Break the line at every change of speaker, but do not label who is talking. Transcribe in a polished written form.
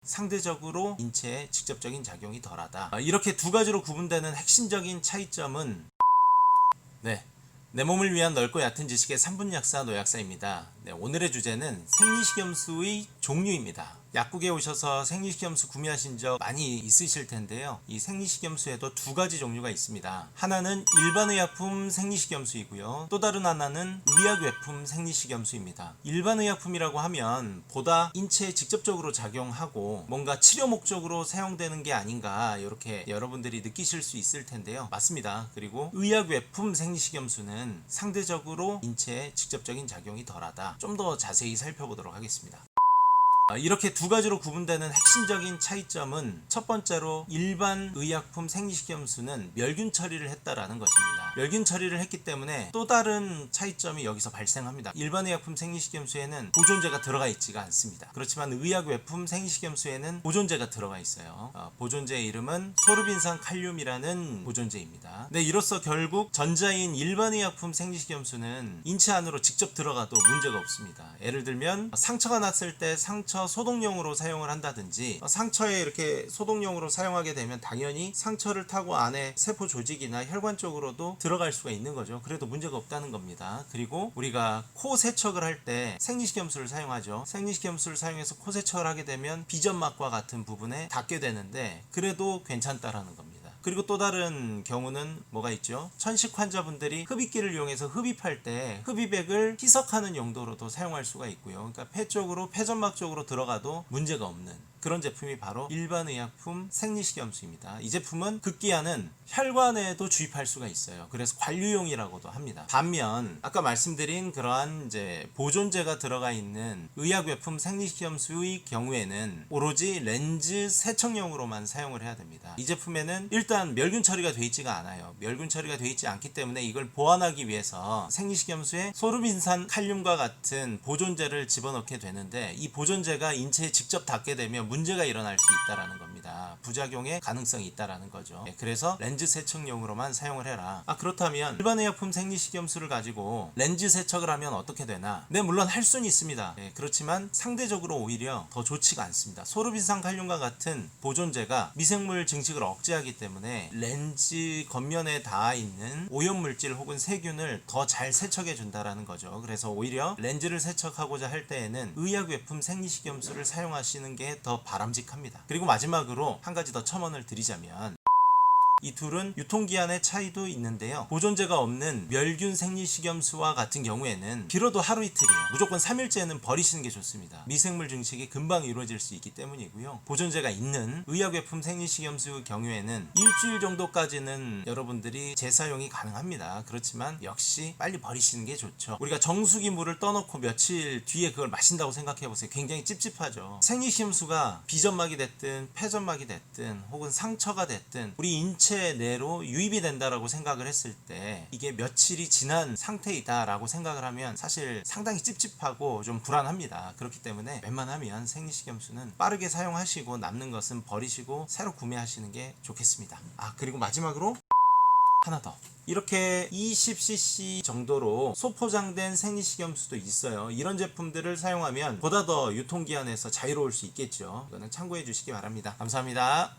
상대적으로 인체에 직접적인 작용이 덜하다. 이렇게 두 가지로 구분되는 핵심적인 차이점은 내 몸을 위한 넓고 얕은 지식의 3분 약사 노약사입니다. 오늘의 주제는 생리식염수의 종류입니다. 약국에 오셔서 생리식염수 구매하신 적 많이 있으실 텐데요. 이 생리식염수에도 두 가지 종류가 있습니다. 하나는 일반의약품 생리식염수이고요. 또 다른 하나는 의약외품 생리식염수입니다. 일반의약품이라고 하면 보다 인체에 직접적으로 작용하고 뭔가 치료 목적으로 사용되는 게 아닌가 이렇게 여러분들이 느끼실 수 있을 텐데요. 맞습니다. 그리고 의약외품 생리식염수는 상대적으로 인체에 직접적인 작용이 덜하다. 좀 더 자세히 살펴보도록 하겠습니다. 이렇게 두 가지로 구분되는 핵심적인 차이점은 첫 번째로 일반 의약품 생리식염수는 멸균 처리를 했다라는 것입니다. 멸균 처리를 했기 때문에 또 다른 차이점이 여기서 발생합니다. 일반 의약품 생리식염수에는 보존제가 들어가 있지가 않습니다. 그렇지만 의약 외품 생리식염수에는 보존제가 들어가 있어요. 보존제의 이름은 소르빈산 칼륨이라는 보존제입니다. 이로써 결국 전자인 일반 의약품 생리식염수는 인체 안으로 직접 들어가도 문제가 없습니다. 예를 들면 상처가 났을 때 상처 소독용으로 사용을 한다든지, 상처에 이렇게 소독용으로 사용하게 되면 당연히 상처를 타고 안에 세포 조직이나 혈관 쪽으로도 들어갈 수가 있는 거죠. 그래도 문제가 없다는 겁니다. 그리고 우리가 코 세척을 할 때 생리식염수를 사용하죠. 생리식염수를 사용해서 코 세척을 하게 되면 비점막과 같은 부분에 닿게 되는데 그래도 괜찮다라는 겁니다. 그리고 또 다른 경우는 뭐가 있죠? 천식 환자분들이 흡입기를 이용해서 흡입할 때 흡입액을 희석하는 용도로도 사용할 수가 있고요. 그러니까 폐 쪽으로, 폐점막 쪽으로 들어가도 문제가 없는 그런 제품이 바로 일반의약품 생리식염수입니다. 이 제품은 극기야는 혈관에도 주입할 수가 있어요. 그래서 관류용이라고도 합니다. 반면 아까 말씀드린 그러한 이제 보존제가 들어가 있는 의약외품 생리식염수의 경우에는 오로지 렌즈 세척용으로만 사용을 해야 됩니다. 이 제품에는 일단 멸균 처리가 되어 있지가 않아요. 멸균 처리가 되어 있지 않기 때문에 이걸 보완하기 위해서 생리식염수에 소르빈산 칼륨과 같은 보존제를 집어넣게 되는데 이 보존제가 인체에 직접 닿게 되면 문제가 일어날 수 있다라는 겁니다. 부작용의 가능성이 있다라는 거죠. 그래서 렌즈 세척용으로만 사용을 해라. 그렇다면 일반 의약품 생리식염수를 가지고 렌즈 세척을 하면 어떻게 되나? 물론 할 수는 있습니다. 그렇지만 상대적으로 오히려 더 좋지가 않습니다. 소르빈산 칼륨과 같은 보존제가 미생물 증식을 억제하기 때문에 렌즈 겉면에 닿아 있는 오염물질 혹은 세균을 더 잘 세척해 준다라는 거죠. 그래서 오히려 렌즈를 세척하고자 할 때에는 의약외품 생리식염수를 사용하시는 게 더 바람직합니다. 그리고 마지막으로 한 가지 더 첨언을 드리자면 이 둘은 유통기한의 차이도 있는데요. 보존제가 없는 멸균 생리식염수와 같은 경우에는 길어도 하루 이틀이에요. 무조건 3일째는 버리시는 게 좋습니다. 미생물 증식이 금방 이루어질 수 있기 때문이고요. 보존제가 있는 의약외품 생리식염수 경우에는 일주일 정도까지는 여러분들이 재사용이 가능합니다. 그렇지만 역시 빨리 버리시는 게 좋죠. 우리가 정수기 물을 떠놓고 며칠 뒤에 그걸 마신다고 생각해보세요. 굉장히 찝찝하죠. 생리식염수가 비점막이 됐든 폐점막이 됐든 혹은 상처가 됐든 우리 인체 내로 유입이 된다라고 생각을 했을 때 이게 며칠이 지난 상태이다라고 생각을 하면 사실 상당히 찝찝하고 좀 불안합니다. 그렇기 때문에 웬만하면 생리식염수는 빠르게 사용하시고 남는 것은 버리시고 새로 구매하시는 게 좋겠습니다. 그리고 마지막으로 하나 더. 이렇게 20cc 정도로 소포장된 생리식염수도 있어요. 이런 제품들을 사용하면 보다 더 유통기한에서 자유로울 수 있겠죠. 이거는 참고해 주시기 바랍니다. 감사합니다.